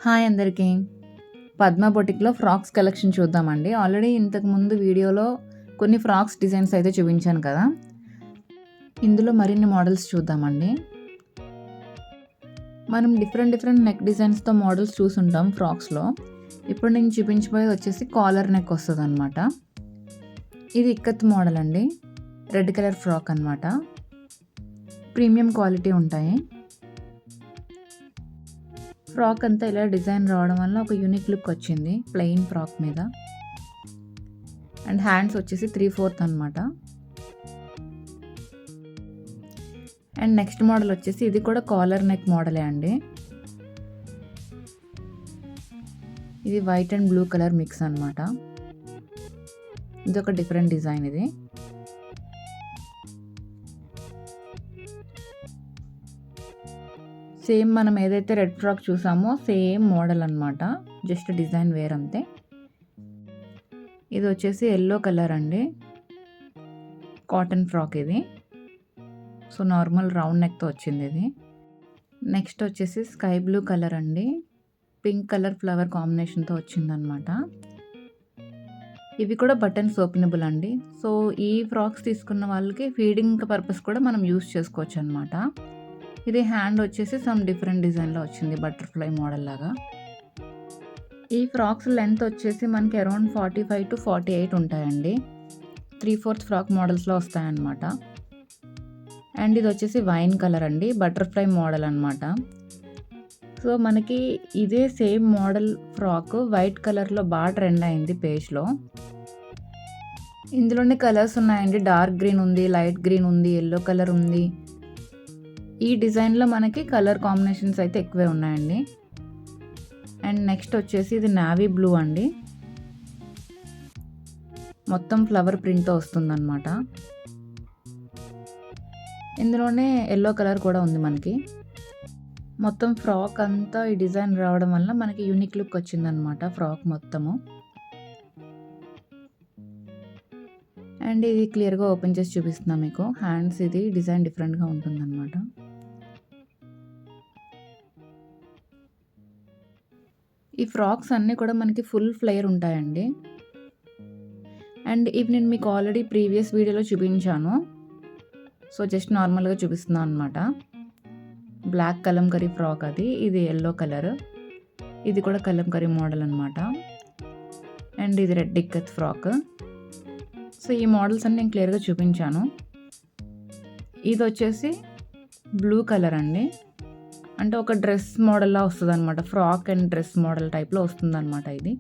Hi అందరికీ. Padma బొటిక్‌లో frocks collection చూద్దామండి. Already ఇంతకుముందు వీడియోలో కొన్ని ఫ్రాక్స్ డిజైన్స్ అయితే చూపించాను కదా! ఇందులో మరిన్ని మోడల్స్ చూద్దామండి. మనం డిఫరెంట్ నెక్ డిజైన్స్‌తో మోడల్స్ చూసుంటాం ఫ్రాక్స్‌లో. ఇప్పుడు నేను చూపించబోయేది వచ్చేసి కాలర్ నెక్ వస్తదనమాట. ఇది ఇక్కత్ మోడల్ అండి. రెడ్ కలర్ ఫ్రాక్ అనమాట. ప్రీమియం క్వాలిటీ ఉంటాయి. ఫ్రాక్ అంతా ఇలా డిజైన్ రావడం వల్ల ఒక యూనిక్ లుక్ వచ్చింది ప్లెయిన్ ఫ్రాక్ మీద. అండ్ హ్యాండ్స్ వచ్చేసి 3/4 అనమాట. అండ్ నెక్స్ట్ మోడల్ వచ్చేసి ఇది కూడా కాలర్ నెక్ మోడలే అండి. ఇది white and blue colour mix అనమాట. ఇది ఒక డిఫరెంట్ డిజైన్ ఇది. సేమ్ మనం ఏదైతే రెడ్ ఫ్రాక్ చూసామో సేమ్ మోడల్ అనమాట. జస్ట్ డిజైన్ వేర్ అంతే. ఇది వచ్చేసి ఎల్లో కలర్ అండి. కాటన్ ఫ్రాక్ ఇది. సో నార్మల్ రౌండ్ నెక్తో వచ్చింది ఇది. నెక్స్ట్ వచ్చేసి స్కై బ్లూ కలర్ అండి. పింక్ కలర్ ఫ్లవర్ కాంబినేషన్తో వచ్చిందనమాట. ఇవి కూడా బటన్స్ ఓపెనబుల్ అండి. సో ఈ ఫ్రాక్స్ తీసుకున్న వాళ్ళకి ఫీడింగ్ పర్పస్ కూడా మనం యూస్ చేసుకోవచ్చు అనమాట. ఇది హ్యాండ్ వచ్చేసి సమ్ డిఫరెంట్ డిజైన్లో వచ్చింది, బటర్ఫ్లై మోడల్ లాగా. ఈ ఫ్రాక్స్ లెంత్ వచ్చేసి మనకి అరౌండ్ 45 to 48 ఉంటాయండి. 3/4 ఫ్రాక్ మోడల్స్లో వస్తాయన్నమాట. అండ్ ఇది వచ్చేసి వైన్ కలర్ అండి, బటర్ఫ్లై మోడల్ అనమాట. సో మనకి ఇదే సేమ్ మోడల్ ఫ్రాక్ వైట్ కలర్లో బాగా ట్రెండ్ అయింది పేజ్లో. ఇందులోనే కలర్స్ ఉన్నాయండి. డార్క్ గ్రీన్ ఉంది, లైట్ గ్రీన్ ఉంది, ఎల్లో కలర్ ఉంది. ఈ డిజైన్లో మనకి కలర్ కాంబినేషన్స్ అయితే ఎక్కువే ఉన్నాయండి. అండ్ నెక్స్ట్ వచ్చేసి ఇది నావీ బ్లూ అండి. మొత్తం ఫ్లవర్ ప్రింట్తో వస్తుందన్నమాట. ఇందులోనే ఎల్లో కలర్ కూడా ఉంది మనకి. మొత్తం ఫ్రాక్ అంతా ఈ డిజైన్ రావడం వల్ల మనకి యూనిక్ లుక్ వచ్చిందనమాట ఫ్రాక్ మొత్తము. అండ్ ఇది క్లియర్గా ఓపెన్ చేసి చూపిస్తున్నా మీకు. హ్యాండ్స్ ఇది డిజైన్ డిఫరెంట్గా ఉంటుందన్నమాట. ఈ ఫ్రాక్స్ అన్నీ కూడా మనకి ఫుల్ ఫ్లేయర్ ఉంటాయండి. అండ్ ఇవి నేను మీకు ఆల్రెడీ ప్రీవియస్ వీడియోలో చూపించాను. సో జస్ట్ నార్మల్గా చూపిస్తున్నాను అనమాట. బ్లాక్ కలంకరీ ఫ్రాక్ అది. ఇది ఎల్లో కలర్. ఇది కూడా కలంకరీ మోడల్ అనమాట. అండ్ ఇది రెడ్ ఇక్కత్ ఫ్రాక్. సో ఈ మోడల్స్ అన్ని నేను క్లియర్గా చూపించాను. ఇది వచ్చేసి బ్లూ కలర్ అండి. అంటే ఒక డ్రెస్ మోడల్లా వస్తుంది అనమాట. ఫ్రాక్ అండ్ డ్రెస్ మోడల్ టైప్లో వస్తుంది అనమాట ఇది.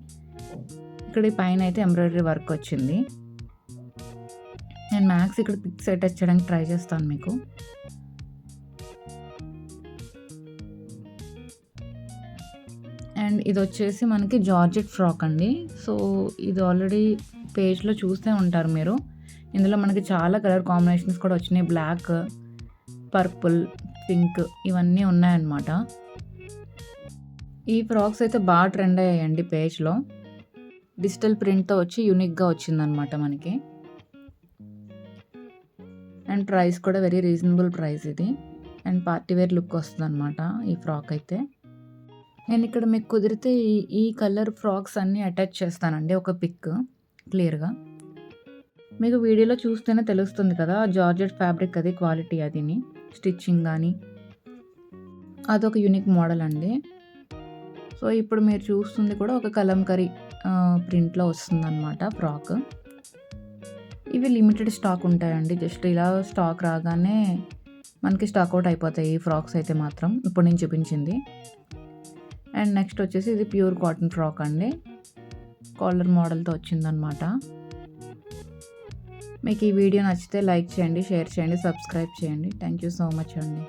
ఇక్కడ ఈ పైన అయితే ఎంబ్రాయిడరీ వర్క్ వచ్చింది. నేను మ్యాక్స్ ఇక్కడ పిక్స్ అటాచ్ చేయడానికి ట్రై చేస్తాను మీకు. అండ్ ఇది వచ్చేసి మనకి జార్జెట్ ఫ్రాక్ అండి. సో ఇది ఆల్రెడీ పేజ్లో చూస్తే ఉంటారు మీరు. ఇందులో మనకి చాలా కలర్ కాంబినేషన్స్ కూడా వచ్చినాయి. బ్లాక్, పర్పుల్, పింక్ ఇవన్నీ ఉన్నాయన్నమాట. ఈ ఫ్రాక్స్ అయితే బాగా ట్రెండ్ అయ్యాయండి పేజ్లో. డిజిటల్ ప్రింట్తో వచ్చి యూనిక్గా వచ్చిందనమాట మనకి. అండ్ ప్రైస్ కూడా వెరీ రీజనబుల్ ప్రైస్ ఇది. అండ్ పార్టీవేర్ లుక్ వస్తుంది అనమాట ఈ ఫ్రాక్ అయితే. నేను ఇక్కడ మీకు కుదిరితే ఈ కలర్ ఫ్రాక్స్ అన్నీ అటాచ్ చేస్తానండి ఒక పిక్ క్లియర్గా. మీకు వీడియోలో చూస్తేనే తెలుస్తుంది కదా జార్జెట్ ఫ్యాబ్రిక్ అది క్వాలిటీ అదిని, స్టిచ్చింగ్ కానీ. అదొక యూనిక్ మోడల్ అండి. సో ఇప్పుడు మీరు చూస్తుంది కూడా ఒక కలంకరీ ప్రింట్లో వస్తుందన్నమాట ఫ్రాక్. ఇవి లిమిటెడ్ స్టాక్ ఉంటాయండి. జస్ట్ ఇలా స్టాక్ రాగానే మనకి స్టాక్ అవుట్ అయిపోతాయి ఈ ఫ్రాక్స్ అయితే మాత్రం, ఇప్పుడు నేను చూపించింది. అండ్ నెక్స్ట్ వచ్చేసి ఇది ప్యూర్ కాటన్ ఫ్రాక్ అండి. కాలర్ మోడల్తో వచ్చిందనమాట. మీకు ఈ వీడియో నచ్చితే లైక్ చేయండి, షేర్ చేయండి, సబ్స్క్రైబ్ చేయండి. థ్యాంక్ యూ సో మచ్ అండి.